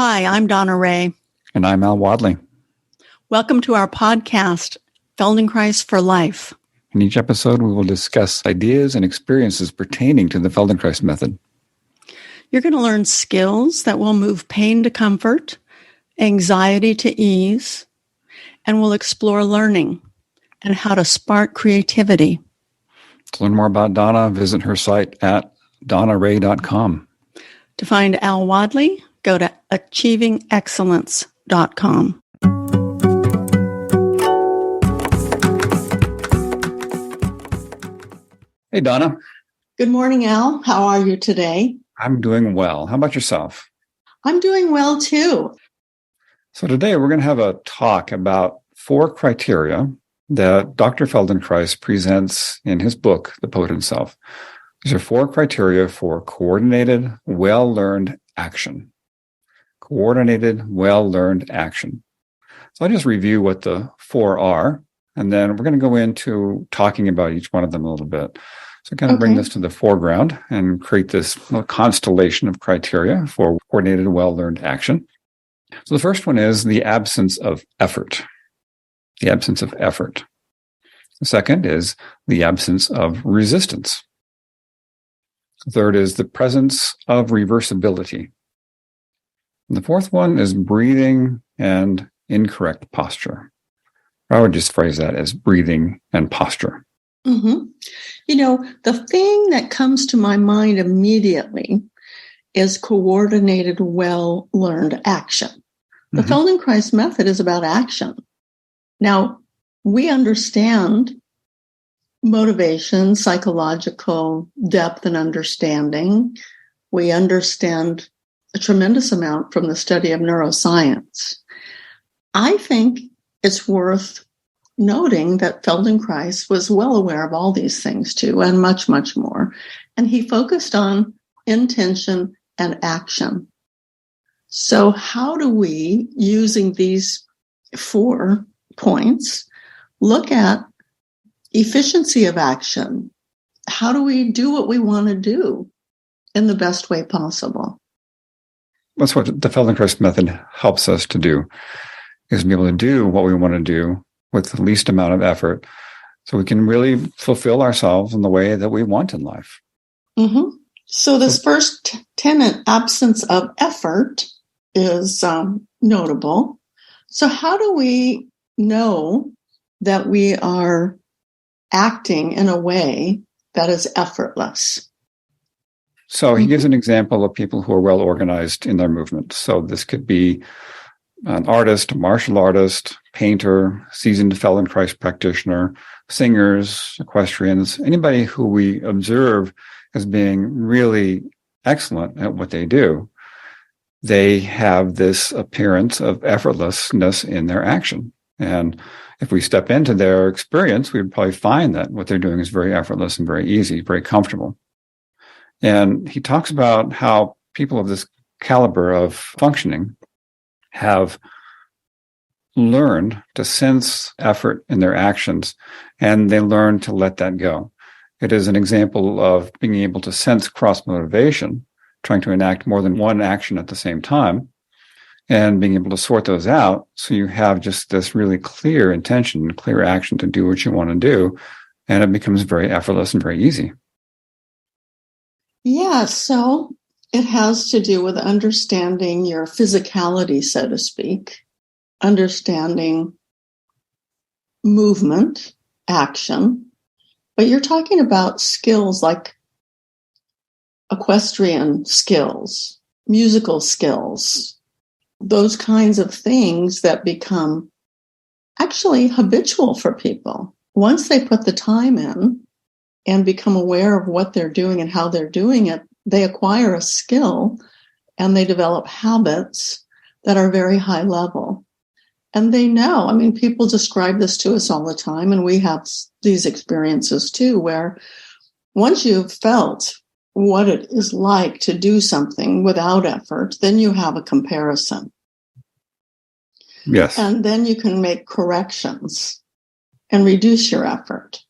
Hi, I'm Donna Ray. And I'm Al Wadley. Welcome to our podcast, Feldenkrais for Life. In each episode, we will discuss ideas and experiences pertaining to the Feldenkrais method. You're going to learn skills that will move pain to comfort, anxiety to ease, and we'll explore learning and how to spark creativity. To learn more about Donna, visit her site at donnaray.com. To find Al Wadley, go to achievingexcellence.com. Hey, Donna. Good morning, Al. How are you today? I'm doing well. How about yourself? I'm doing well, too. So today we're going to have a talk about 4 criteria that Dr. Feldenkrais presents in his book, The Potent Self. These are 4 criteria for coordinated, well-learned action. Coordinated, well-learned action. So I'll just review what the 4 are, and then we're going to go into talking about each one of them a little bit. So kind of bring this to the foreground and create this constellation of criteria for coordinated, well-learned action. So the first one is the absence of effort. The absence of effort. The second is the absence of resistance. The third is the presence of reversibility. And the fourth one is breathing and incorrect posture. I would just phrase that as breathing and posture. Mm-hmm. You know, the thing that comes to my mind immediately is coordinated, well-learned action. The Feldenkrais method is about action. Now, we understand motivation, psychological depth and understanding. We understand a tremendous amount from the study of neuroscience. I think it's worth noting that Feldenkrais was well aware of all these things too, and much, much more. And he focused on intention and action. So how do we, using these 4 points, look at efficiency of action? How do we do what we want to do in the best way possible? That's what the Feldenkrais method helps us to do, is be able to do what we want to do with the least amount of effort, so we can really fulfill ourselves in the way that we want in life. Mm-hmm. So this first tenet, absence of effort, is notable. So how do we know that we are acting in a way that is effortless? So he gives an example of people who are well organized in their movement. So this could be an artist, a martial artist, painter, seasoned Feldenkrais practitioner, singers, equestrians, anybody who we observe as being really excellent at what they do. They have this appearance of effortlessness in their action. And if we step into their experience, we would probably find that what they're doing is very effortless and very easy, very comfortable. And he talks about how people of this caliber of functioning have learned to sense effort in their actions, and they learn to let that go. It is an example of being able to sense cross-motivation, trying to enact more than one action at the same time, and being able to sort those out so you have just this really clear intention, clear action to do what you want to do, and it becomes very effortless and very easy. Yeah, so it has to do with understanding your physicality, so to speak, understanding movement, action, but you're talking about skills like equestrian skills, musical skills, those kinds of things that become actually habitual for people. Once they put the time in and become aware of what they're doing and how they're doing it, they acquire a skill and they develop habits that are very high level. And they know, I mean, people describe this to us all the time, and we have these experiences too, where once you've felt what it is like to do something without effort, then you have a comparison. Yes. And then you can make corrections and reduce your effort.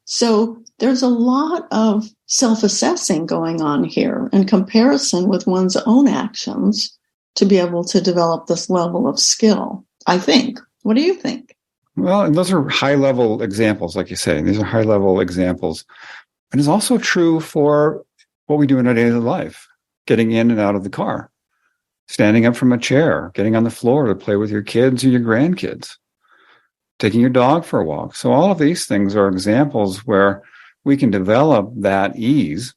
So there's a lot of self-assessing going on here in comparison with one's own actions to be able to develop this level of skill, I think. What do you think? Well, and those are high-level examples, like you say. These are high-level examples. And it's also true for what we do in our daily life, getting in and out of the car, standing up from a chair, getting on the floor to play with your kids or your grandkids, taking your dog for a walk. So all of these things are examples where we can develop that ease,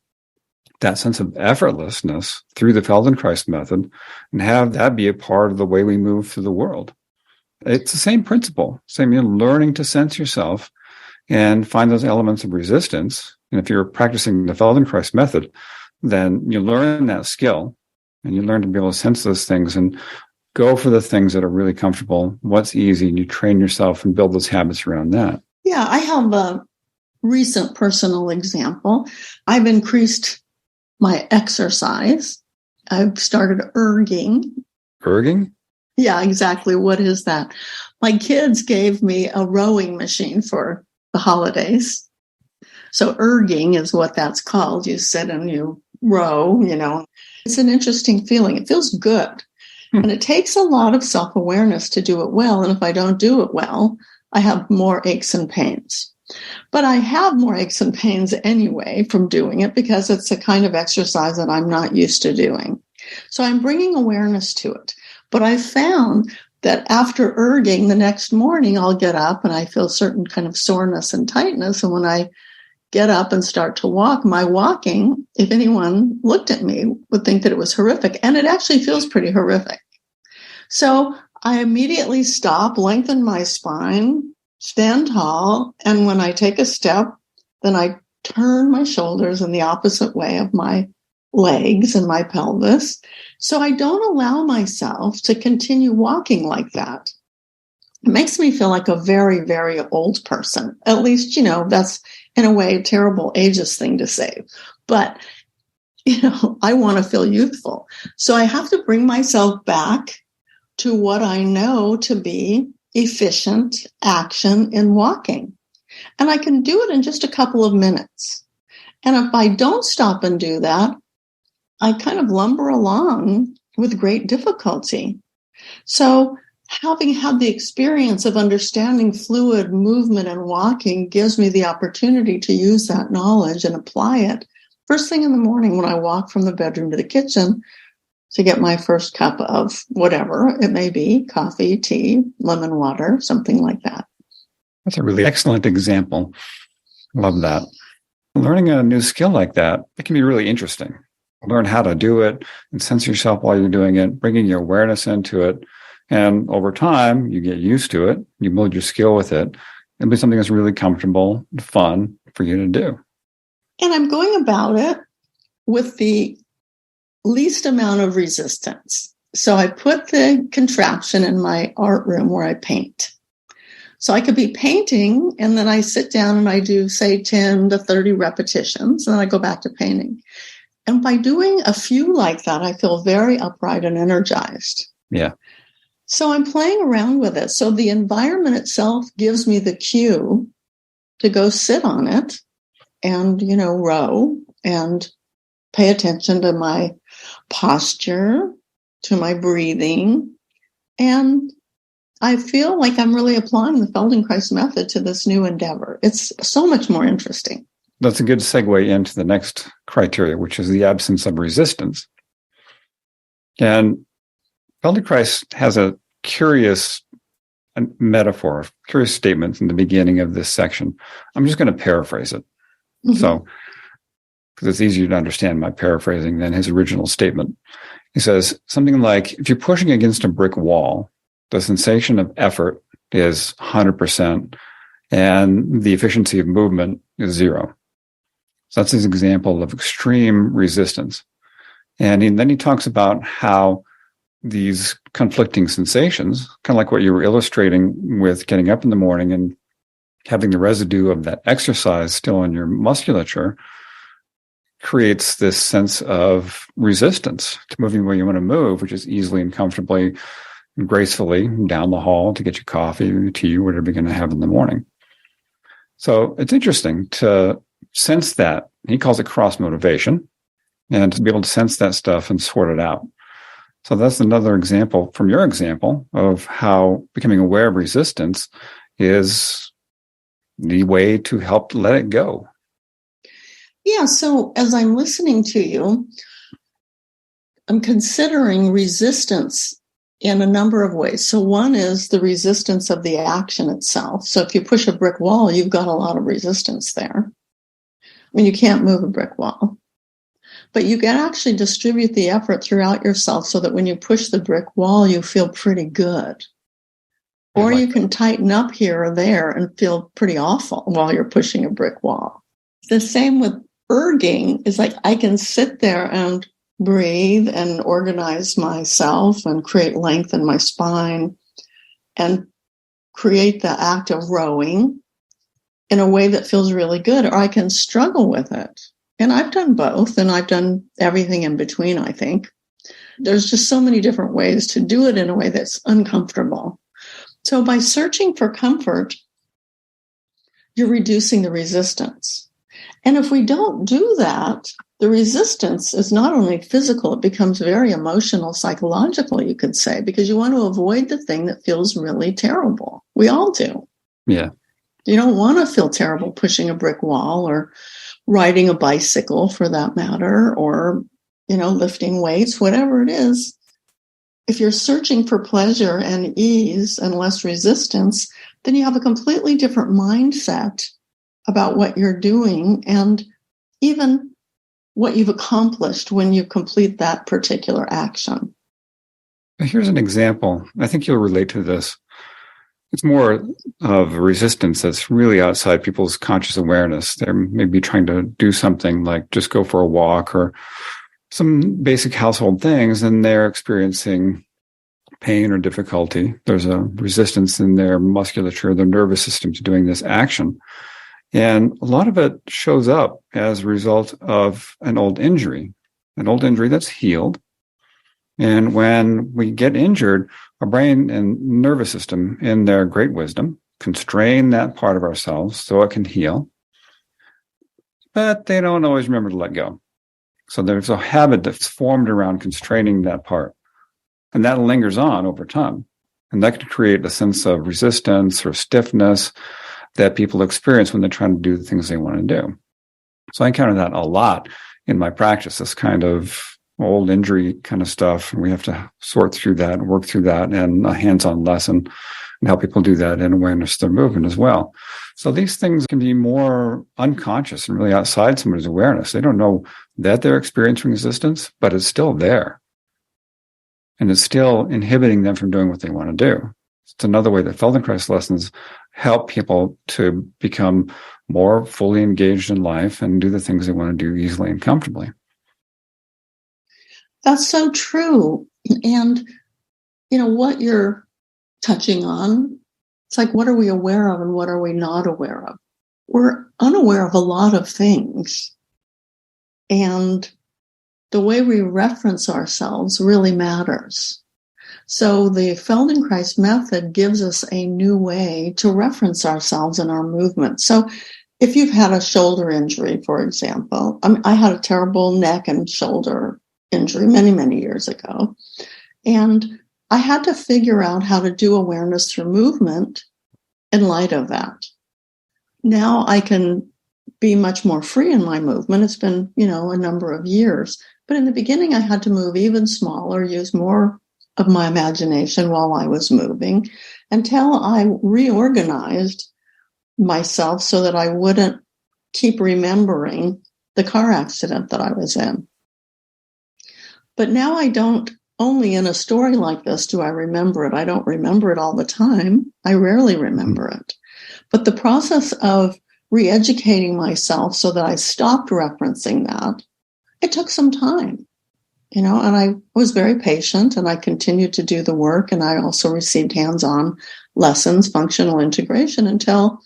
that sense of effortlessness through the Feldenkrais method, and have that be a part of the way we move through the world. It's the same principle, learning to sense yourself and find those elements of resistance. And if you're practicing the Feldenkrais method, then you learn that skill and you learn to be able to sense those things and go for the things that are really comfortable, what's easy, and you train yourself and build those habits around that. Yeah, I have a recent personal example. I've increased my exercise. I've started erging. Erging? Yeah, exactly. What is that? My kids gave me a rowing machine for the holidays. So erging is what that's called. You sit and you row, It's an interesting feeling. It feels good. And it takes a lot of self-awareness to do it well. And if I don't do it well, I have more aches and pains. But I have more aches and pains anyway from doing it because it's a kind of exercise that I'm not used to doing. So I'm bringing awareness to it. But I found that after erging, the next morning I'll get up and I feel certain kind of soreness and tightness. And when I get up and start to walk, my walking, if anyone looked at me, would think that it was horrific. And it actually feels pretty horrific. So I immediately stop, lengthen my spine, stand tall. And when I take a step, then I turn my shoulders in the opposite way of my legs and my pelvis. So I don't allow myself to continue walking like that. It makes me feel like a very, very old person. At least, that's in a way a terrible ageist thing to say. But, I want to feel youthful. So I have to bring myself back to what I know to be efficient action in walking. And I can do it in just a couple of minutes. And if I don't stop and do that, I kind of lumber along with great difficulty. So having had the experience of understanding fluid movement and walking gives me the opportunity to use that knowledge and apply it first thing in the morning when I walk from the bedroom to the kitchen to get my first cup of whatever it may be, coffee, tea, lemon water, something like that. That's a really excellent example. Love that. Learning a new skill like that, it can be really interesting. Learn how to do it and sense yourself while you're doing it, bringing your awareness into it. And over time, you get used to it. You build your skill with it. It'll be something that's really comfortable and fun for you to do. And I'm going about it with the least amount of resistance. So I put the contraption in my art room where I paint. So I could be painting and then I sit down and I do, say, 10 to 30 repetitions, and then I go back to painting. And by doing a few like that, I feel very upright and energized. Yeah. So I'm playing around with it. So the environment itself gives me the cue to go sit on it and, row and pay attention to my posture, to my breathing. And I feel like I'm really applying the Feldenkrais method to this new endeavor. It's so much more interesting. That's a good segue into the next criteria, which is the absence of resistance. And Feldenkrais has a curious metaphor, a curious statement in the beginning of this section. I'm just going to paraphrase it. Mm-hmm. So, because it's easier to understand my paraphrasing than his original statement. He says something like, if you're pushing against a brick wall, the sensation of effort is 100%, and the efficiency of movement is 0. So that's his example of extreme resistance. And then he talks about how these conflicting sensations, kind of like what you were illustrating with getting up in the morning and having the residue of that exercise still in your musculature, creates this sense of resistance to moving where you want to move, which is easily and comfortably and gracefully down the hall to get your coffee or your tea or whatever you're going to have in the morning. So it's interesting to sense that. He calls it cross motivation, and to be able to sense that stuff and sort it out. So that's another example from your example of how becoming aware of resistance is the way to help let it go. Yeah. So as I'm listening to you, I'm considering resistance in a number of ways. So one is the resistance of the action itself. So if you push a brick wall, you've got a lot of resistance there. I mean, you can't move a brick wall, but you can actually distribute the effort throughout yourself so that when you push the brick wall, you feel pretty good. Or you can tighten up here or there and feel pretty awful while you're pushing a brick wall. The same with erging is like I can sit there and breathe and organize myself and create length in my spine and create the act of rowing in a way that feels really good, or I can struggle with it. And I've done both, and I've done everything in between, I think. There's just so many different ways to do it in a way that's uncomfortable. So by searching for comfort, you're reducing the resistance. And if we don't do that, the resistance is not only physical, it becomes very emotional, psychological, you could say, because you want to avoid the thing that feels really terrible. We all do. Yeah. You don't want to feel terrible pushing a brick wall or riding a bicycle for that matter, or, lifting weights, whatever it is. If you're searching for pleasure and ease and less resistance, then you have a completely different mindset about what you're doing and even what you've accomplished when you complete that particular action. Here's an example. I think you'll relate to this. It's more of a resistance that's really outside people's conscious awareness. They're maybe trying to do something like just go for a walk or some basic household things, and they're experiencing pain or difficulty. There's a resistance in their musculature, their nervous system to doing this action. And a lot of it shows up as a result of an old injury that's healed. And when we get injured, our brain and nervous system, in their great wisdom, constrain that part of ourselves so it can heal. But they don't always remember to let go. So there's a habit that's formed around constraining that part. And that lingers on over time. And that can create a sense of resistance or stiffness that people experience when they're trying to do the things they want to do. So I encounter that a lot in my practice, this kind of old injury kind of stuff. And we have to sort through that and work through that, and a hands-on lesson and help people do that in awareness of their movement as well. So these things can be more unconscious and really outside somebody's awareness. They don't know that they're experiencing resistance, but it's still there. And it's still inhibiting them from doing what they want to do. It's another way that Feldenkrais lessons help people to become more fully engaged in life and do the things they want to do easily and comfortably. That's so true. And, what you're touching on, it's like, what are we aware of and what are we not aware of? We're unaware of a lot of things. And the way we reference ourselves really matters. So the Feldenkrais method gives us a new way to reference ourselves in our movement. So if you've had a shoulder injury, for example, I had a terrible neck and shoulder injury many, many years ago. And I had to figure out how to do awareness through movement in light of that. Now I can be much more free in my movement. It's been, a number of years. But in the beginning, I had to move even smaller, use more of my imagination while I was moving, until I reorganized myself so that I wouldn't keep remembering the car accident that I was in. But now I don't, only in a story like this do I remember it. I don't remember it all the time. I rarely remember it. But the process of re-educating myself so that I stopped referencing that, it took some time, and I was very patient, and I continued to do the work, and I also received hands-on lessons, functional integration, until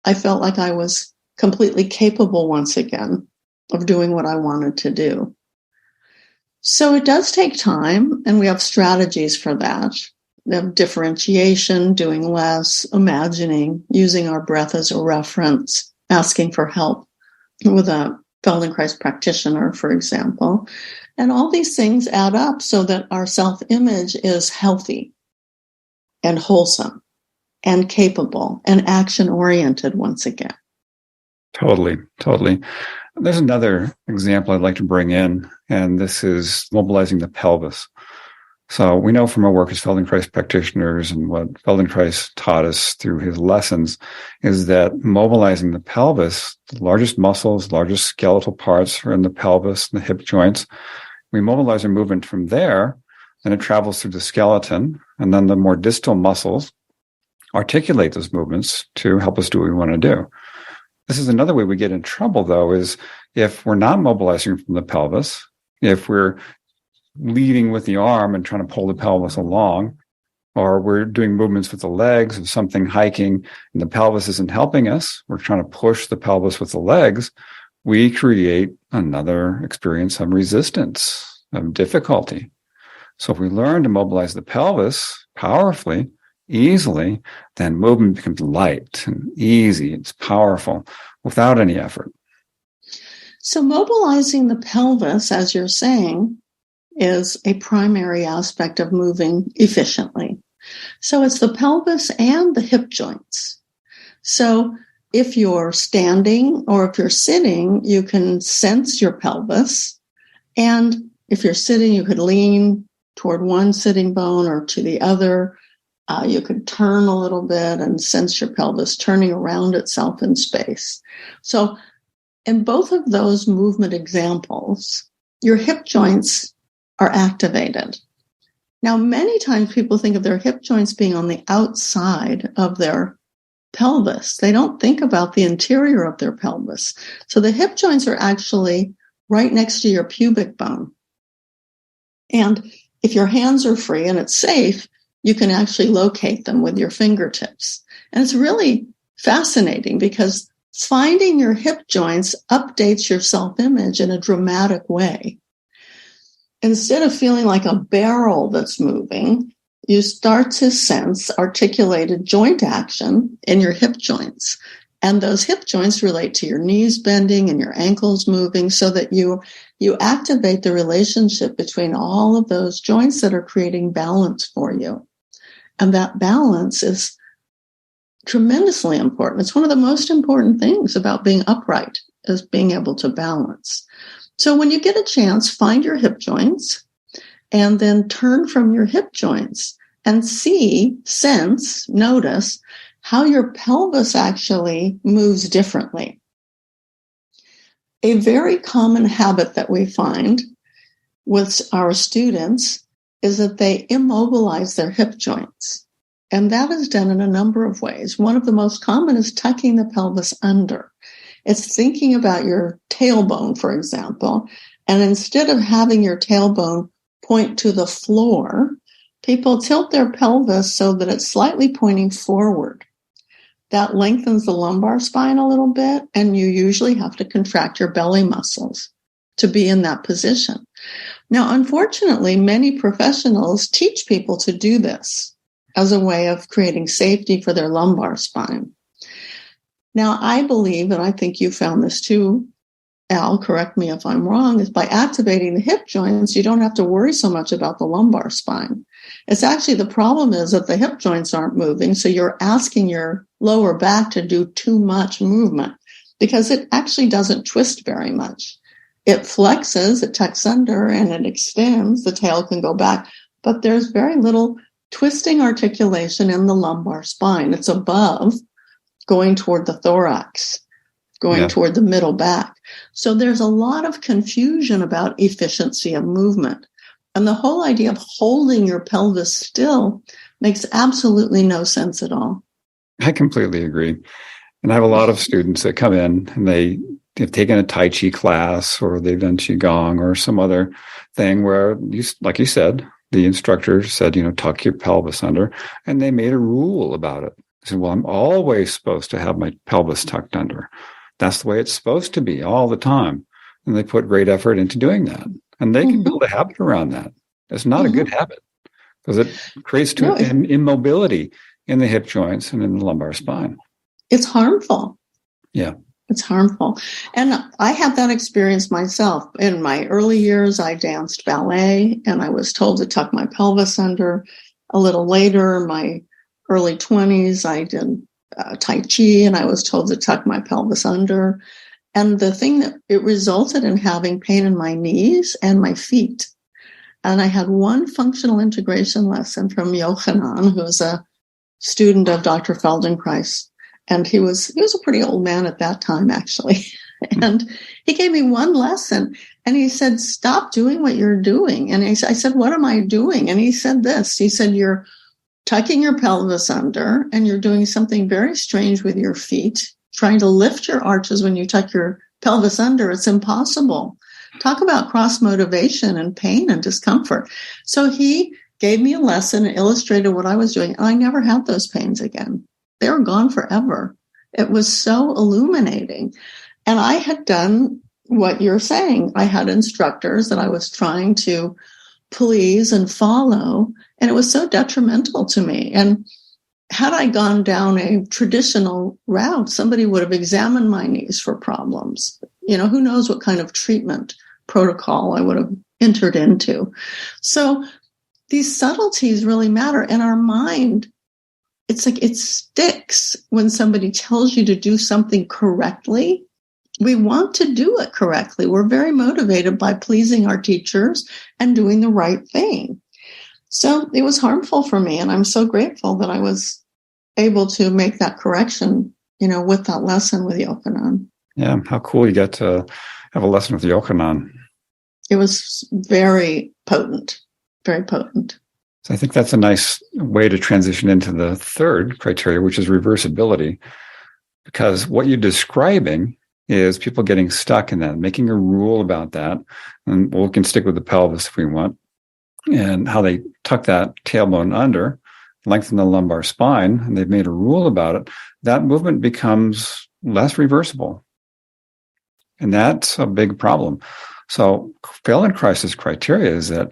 I felt like I was completely capable once again of doing what I wanted to do. So it does take time, and we have strategies for that. We have differentiation, doing less, imagining, using our breath as a reference, asking for help with a Feldenkrais practitioner, for example. And all these things add up so that our self-image is healthy and wholesome and capable and action-oriented once again. Totally, totally. There's another example I'd like to bring in, and this is mobilizing the pelvis. So we know from our work as Feldenkrais practitioners and what Feldenkrais taught us through his lessons is that mobilizing the pelvis, the largest muscles, largest skeletal parts are in the pelvis, the hip joints. We mobilize our movement from there, and it travels through the skeleton, and then the more distal muscles articulate those movements to help us do what we want to do. This is another way we get in trouble, though, is if we're not mobilizing from the pelvis, if we're leading with the arm and trying to pull the pelvis along, or we're doing movements with the legs of something hiking and the pelvis isn't helping us, we're trying to push the pelvis with the legs, we create another experience of resistance, of difficulty. So if we learn to mobilize the pelvis powerfully, easily, then movement becomes light and easy. It's powerful without any effort. So mobilizing the pelvis, as you're saying, is a primary aspect of moving efficiently. So it's the pelvis and the hip joints. So if you're standing or if you're sitting, you can sense your pelvis. And if you're sitting, you could lean toward one sitting bone or to the other. You could turn a little bit and sense your pelvis turning around itself in space. So in both of those movement examples, your hip joints are activated. Now, many times people think of their hip joints being on the outside of their pelvis. They don't think about the interior of their pelvis. So the hip joints are actually right next to your pubic bone. And if your hands are free and it's safe, you can actually locate them with your fingertips. And it's really fascinating because finding your hip joints updates your self-image in a dramatic way. Instead of feeling like a barrel that's moving, you start to sense articulated joint action in your hip joints. And those hip joints relate to your knees bending and your ankles moving so that you activate the relationship between all of those joints that are creating balance for you. And that balance is tremendously important. It's one of the most important things about being upright is being able to balance. So when you get a chance, find your hip joints and then turn from your hip joints and see, sense, notice how your pelvis actually moves differently. A very common habit that we find with our students is that they immobilize their hip joints. And that is done in a number of ways. One of the most common is tucking the pelvis under. It's thinking about your tailbone, for example, and instead of having your tailbone point to the floor, people tilt their pelvis so that it's slightly pointing forward. That lengthens the lumbar spine a little bit, and you usually have to contract your belly muscles to be in that position. Now, unfortunately, many professionals teach people to do this as a way of creating safety for their lumbar spine. Now, I believe, and I think you found this too, Al, correct me if I'm wrong, is by activating the hip joints, you don't have to worry so much about the lumbar spine. It's actually the problem is that the hip joints aren't moving, so you're asking your lower back to do too much movement because it actually doesn't twist very much. It flexes, it tucks under, and it extends. The tail can go back, but there's very little twisting articulation in the lumbar spine. It's above, going toward the thorax, going toward the middle back. So there's a lot of confusion about efficiency of movement. And the whole idea of holding your pelvis still makes absolutely no sense at all. I completely agree. And I have a lot of students that come in and they've taken a Tai Chi class or they've done Qigong or some other thing where, like you said, the instructor said, tuck your pelvis under, and they made a rule about it. They said, well, I'm always supposed to have my pelvis tucked under. That's the way it's supposed to be all the time. And they put great effort into doing that. And they can build a habit around that. It's not a good habit because it creates an immobility in the hip joints and in the lumbar spine. It's harmful. Yeah. It's harmful. And I had that experience myself. In my early years, I danced ballet, and I was told to tuck my pelvis under. A little later, in my early 20s, I did Tai Chi, and I was told to tuck my pelvis under. And the thing that it resulted in having pain in my knees and my feet. And I had one functional integration lesson from Yochanan, who's a student of Dr. Feldenkrais. And he was a pretty old man at that time, actually. And he gave me one lesson, and he said, stop doing what you're doing. And I said, what am I doing? And he said this. He said, you're tucking your pelvis under, and you're doing something very strange with your feet, trying to lift your arches when you tuck your pelvis under. It's impossible. Talk about cross motivation and pain and discomfort. So he gave me a lesson and illustrated what I was doing. And I never had those pains again. They were gone forever. It was so illuminating. And I had done what you're saying. I had instructors that I was trying to please and follow, and it was so detrimental to me. And had I gone down a traditional route, somebody would have examined my knees for problems. Who knows what kind of treatment protocol I would have entered into. So these subtleties really matter. And our mind, it's like it sticks when somebody tells you to do something correctly. We want to do it correctly. We're very motivated by pleasing our teachers and doing the right thing. So it was harmful for me. And I'm so grateful that I was able to make that correction, with that lesson with Yochanan. Yeah. How cool you got to have a lesson with Yochanan. It was very potent, very potent. So I think that's a nice way to transition into the third criteria, which is reversibility, because what you're describing is people getting stuck in that, making a rule about that. And we can stick with the pelvis if we want, and how they tuck that tailbone under, lengthen the lumbar spine, and they've made a rule about it. That movement becomes less reversible. And that's a big problem. So Feldenkrais' criteria is that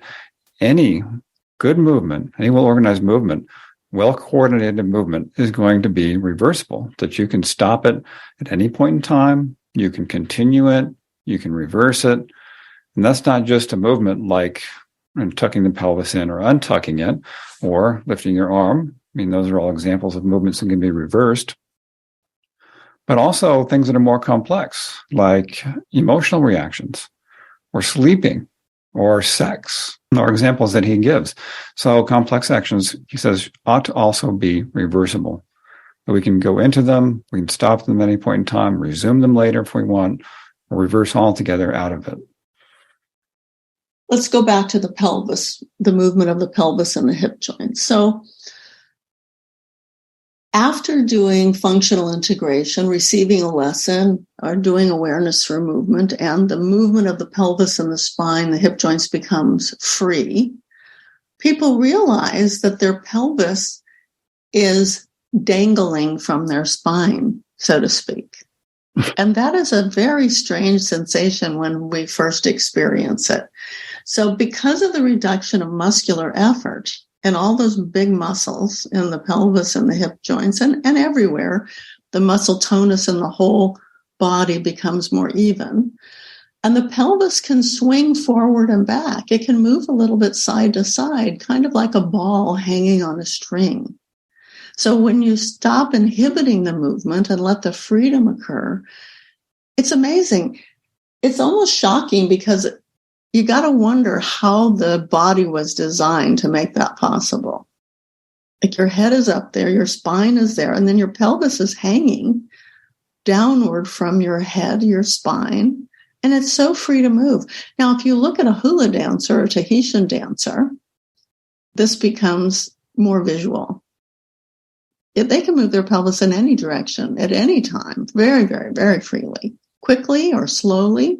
any good movement, any well-organized movement, well-coordinated movement is going to be reversible, that you can stop it at any point in time, you can continue it, you can reverse it. And that's not just a movement like tucking the pelvis in or untucking it or lifting your arm. I mean, those are all examples of movements that can be reversed. But also things that are more complex, like emotional reactions or sleeping or sex, or examples that he gives. So complex actions, he says, ought to also be reversible. But we can go into them, we can stop them at any point in time, resume them later if we want, or reverse altogether out of it. Let's go back to the pelvis, the movement of the pelvis and the hip joints. So after doing functional integration, receiving a lesson, or doing awareness for movement, and the movement of the pelvis and the spine, the hip joints becomes free, people realize that their pelvis is dangling from their spine, so to speak. And that is a very strange sensation when we first experience it. So because of the reduction of muscular effort, and all those big muscles in the pelvis and the hip joints and everywhere, the muscle tonus in the whole body becomes more even. And the pelvis can swing forward and back. It can move a little bit side to side, kind of like a ball hanging on a string. So when you stop inhibiting the movement and let the freedom occur, it's amazing. It's almost shocking because you got to wonder how the body was designed to make that possible. Like your head is up there, your spine is there, and then your pelvis is hanging downward from your head, your spine, and it's so free to move. Now, if you look at a hula dancer or Tahitian dancer, this becomes more visual. They can move their pelvis in any direction at any time, very, very, very freely, quickly or slowly,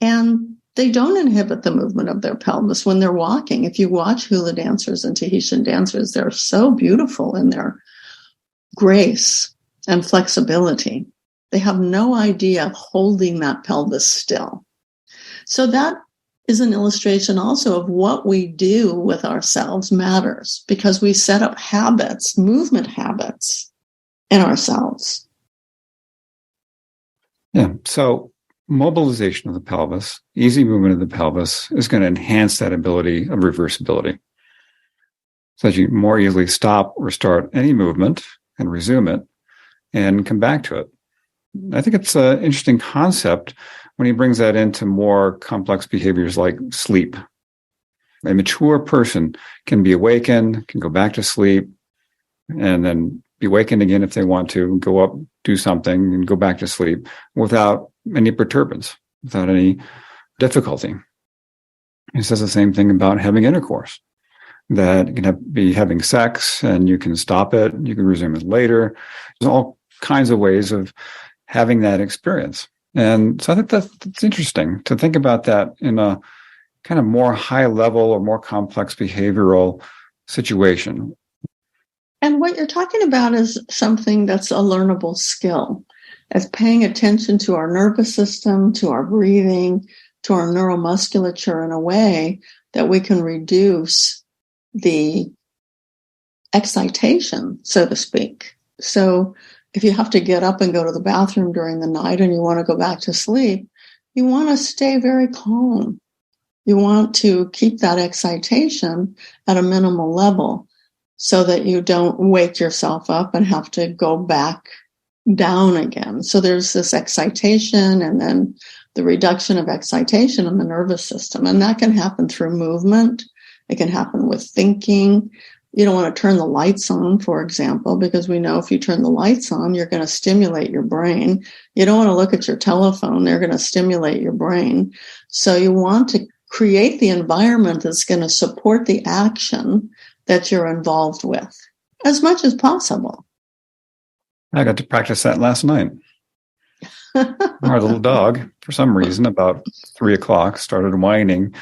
and they don't inhibit the movement of their pelvis when they're walking. If you watch hula dancers and Tahitian dancers, they're so beautiful in their grace and flexibility. They have no idea of holding that pelvis still. So that is an illustration also of what we do with ourselves matters, because we set up habits, movement habits in ourselves. Yeah. So mobilization of the pelvis, easy movement of the pelvis is going to enhance that ability of reversibility. So that you more easily stop or start any movement and resume it and come back to it. I think it's an interesting concept when he brings that into more complex behaviors like sleep. A mature person can be awakened, can go back to sleep, and then be awakened again if they want to, go up, do something, and go back to sleep without any perturbance, without any difficulty. He says the same thing about having intercourse, that you can be having sex and you can stop it, you can resume it later. There's all kinds of ways of having that experience. And so I think that's interesting to think about that in a kind of more high level or more complex behavioral situation. And what you're talking about is something that's a learnable skill, as paying attention to our nervous system, to our breathing, to our neuromusculature in a way that we can reduce the excitation, so to speak. So if you have to get up and go to the bathroom during the night and you want to go back to sleep, you want to stay very calm. You want to keep that excitation at a minimal level so that you don't wake yourself up and have to go back down again. So there's this excitation and then the reduction of excitation in the nervous system. And that can happen through movement. It can happen with thinking. You don't want to turn the lights on, for example, because we know if you turn the lights on, you're going to stimulate your brain. You don't want to look at your telephone. They're going to stimulate your brain. So you want to create the environment that's going to support the action that you're involved with as much as possible. I got to practice that last night. Our little dog, for some reason, about 3:00, started whining,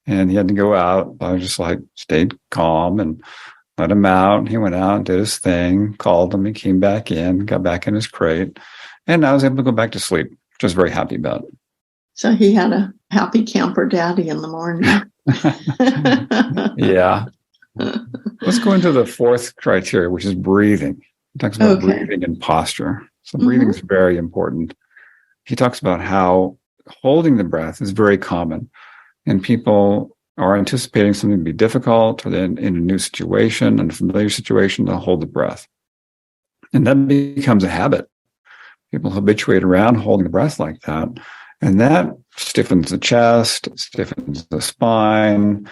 and he had to go out. I just stayed calm and let him out. He went out and did his thing, called him. He came back in, got back in his crate, and I was able to go back to sleep, which I was very happy about. So he had a happy camper daddy in the morning. Yeah. Let's go into the fourth criteria, which is breathing. He talks about breathing and posture. So breathing is very important. He talks about how holding the breath is very common, and people are anticipating something to be difficult, or then in a new situation, an unfamiliar situation, they'll hold the breath. And that becomes a habit. People habituate around holding the breath like that, and that stiffens the chest, stiffens the spine,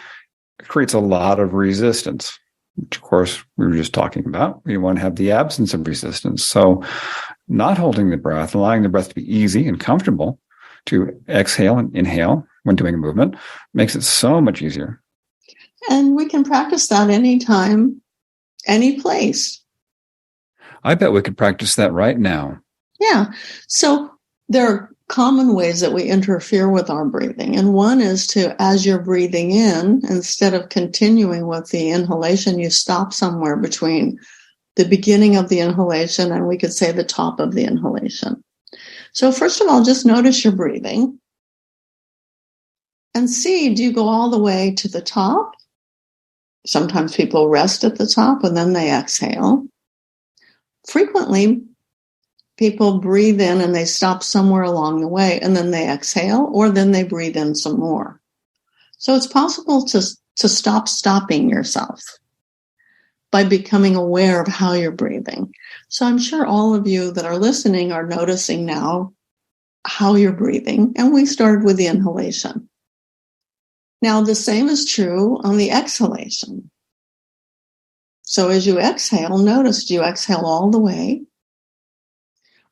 creates a lot of resistance, which, of course, we were just talking about. We want to have the absence of resistance. So not holding the breath, allowing the breath to be easy and comfortable, to exhale and inhale when doing a movement, makes it so much easier. And we can practice that anytime, any place. I bet we could practice that right now. Yeah. So there are common ways that we interfere with our breathing. And one is to, as you're breathing in, instead of continuing with the inhalation, you stop somewhere between the beginning of the inhalation and we could say the top of the inhalation. So first of all, just notice your breathing and see, do you go all the way to the top? Sometimes people rest at the top and then they exhale. Frequently, people breathe in and they stop somewhere along the way and then they exhale, or then they breathe in some more. So it's possible to stop stopping yourself by becoming aware of how you're breathing. So I'm sure all of you that are listening are noticing now how you're breathing. And we started with the inhalation. Now, the same is true on the exhalation. So as you exhale, notice, do you exhale all the way?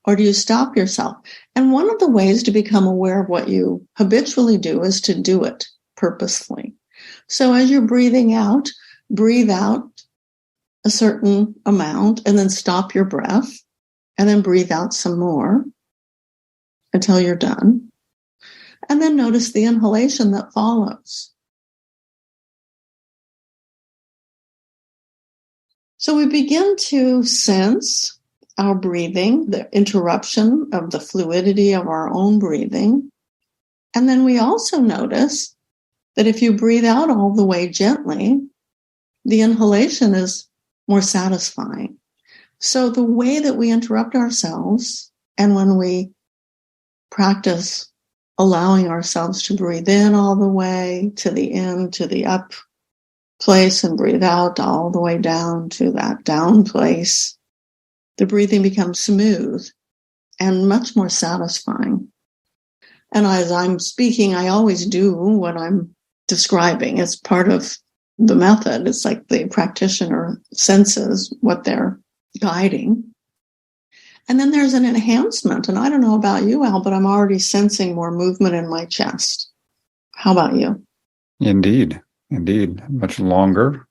Or do you stop yourself? And one of the ways to become aware of what you habitually do is to do it purposefully. So as you're breathing out, breathe out a certain amount and then stop your breath and then breathe out some more until you're done. And then notice the inhalation that follows. So we begin to sense our breathing, the interruption of the fluidity of our own breathing. And then we also notice that if you breathe out all the way gently, the inhalation is more satisfying. So the way that we interrupt ourselves and when we practice allowing ourselves to breathe in all the way to the end, to the up place, and breathe out all the way down to that down place, the breathing becomes smooth and much more satisfying. And as I'm speaking, I always do what I'm describing. It's part of the method. It's like the practitioner senses what they're guiding. And then there's an enhancement. And I don't know about you, Al, but I'm already sensing more movement in my chest. How about you? Indeed. Much longer,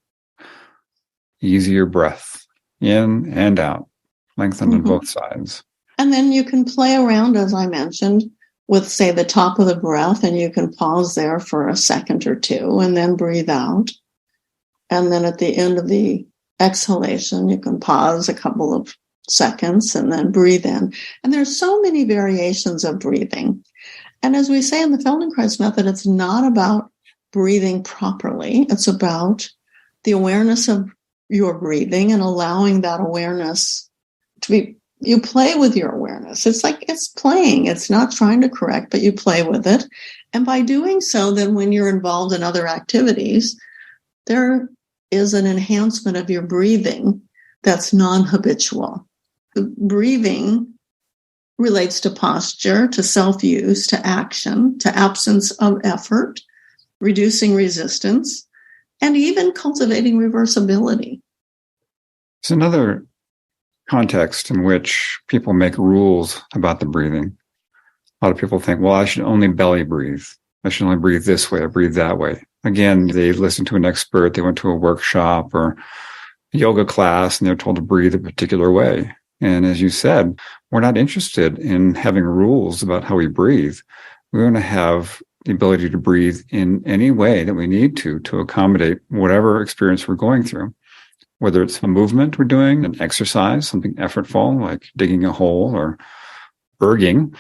easier breath in and out, lengthened on both sides. And then you can play around, as I mentioned, with, say, the top of the breath, and you can pause there for a second or two and then breathe out. And then at the end of the exhalation, you can pause a couple of seconds and then breathe in. And there's so many variations of breathing. And as we say in the Feldenkrais method, it's not about breathing properly. It's about the awareness of your breathing and allowing that awareness to be, you play with your awareness. It's like it's playing. It's not trying to correct, but you play with it. And by doing so, then when you're involved in other activities, there is an enhancement of your breathing that's non-habitual. The breathing relates to posture, to self-use, to action, to absence of effort, reducing resistance, and even cultivating reversibility. It's another context in which people make rules about the breathing. A lot of people think, well, I should only belly breathe. I should only breathe this way or breathe that way. Again, they listen to an expert, they went to a workshop or a yoga class, and they're told to breathe a particular way. And as you said, we're not interested in having rules about how we breathe. We want to have the ability to breathe in any way that we need to accommodate whatever experience we're going through, whether it's a movement we're doing, an exercise, something effortful like digging a hole or erging,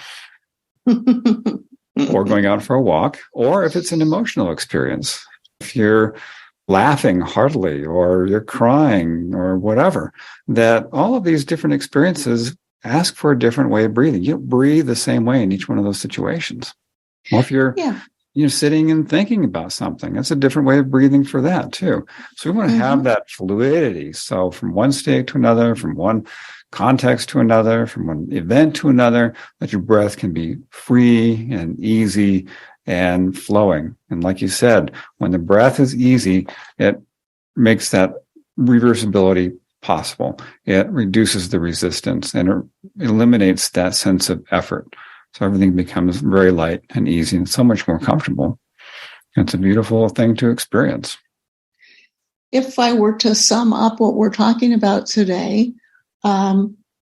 or going out for a walk, or if it's an emotional experience. If you're laughing heartily or you're crying or whatever, that all of these different experiences ask for a different way of breathing. You don't breathe the same way in each one of those situations. Well, if you're sitting and thinking about something, that's a different way of breathing for that too. So we want to have that fluidity. So from one state to another, from one context to another, from one event to another, that your breath can be free and easy and flowing. And like you said, when the breath is easy, it makes that reversibility possible. It reduces the resistance and it eliminates that sense of effort. So everything becomes very light and easy and so much more comfortable. It's a beautiful thing to experience. If I were to sum up what we're talking about today, I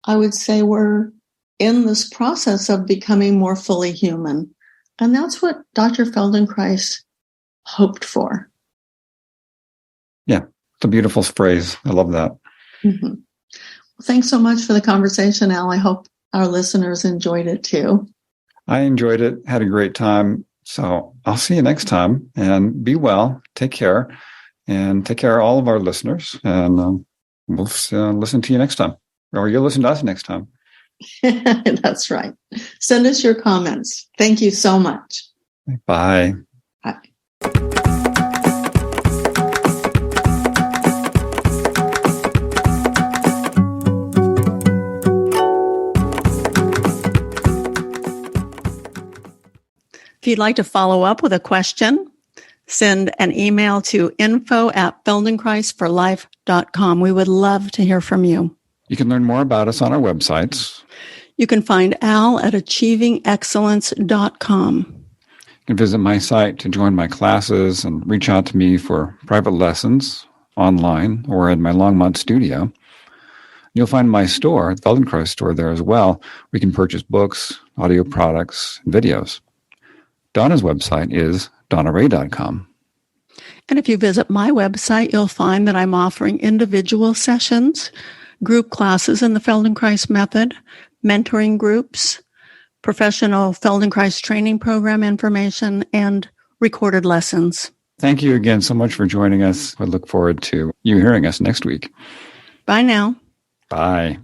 would say we're in this process of becoming more fully human. And that's what Dr. Feldenkrais hoped for. Yeah, it's a beautiful phrase. I love that. Well, thanks so much for the conversation, Al. I hope our listeners enjoyed it too. I enjoyed it, had a great time. So I'll see you next time, and be well, take care, and take care of all of our listeners. And we'll listen to you next time, or you'll listen to us next time. That's right. Send us your comments. Thank you so much. Bye. Bye. If you'd like to follow up with a question, send an email to info@feldenkrais4life.com. We would love to hear from you. You can learn more about us on our websites. You can find Al at achievingexcellence.com. You can visit my site to join my classes and reach out to me for private lessons online or at my Longmont studio. You'll find my store, the Feldenkrais store, there as well. We can purchase books, audio products, and videos. Donna's website is donnaray.com. And if you visit my website, you'll find that I'm offering individual sessions, group classes in the Feldenkrais method, mentoring groups, professional Feldenkrais training program information, and recorded lessons. Thank you again so much for joining us. I look forward to you hearing us next week. Bye now. Bye.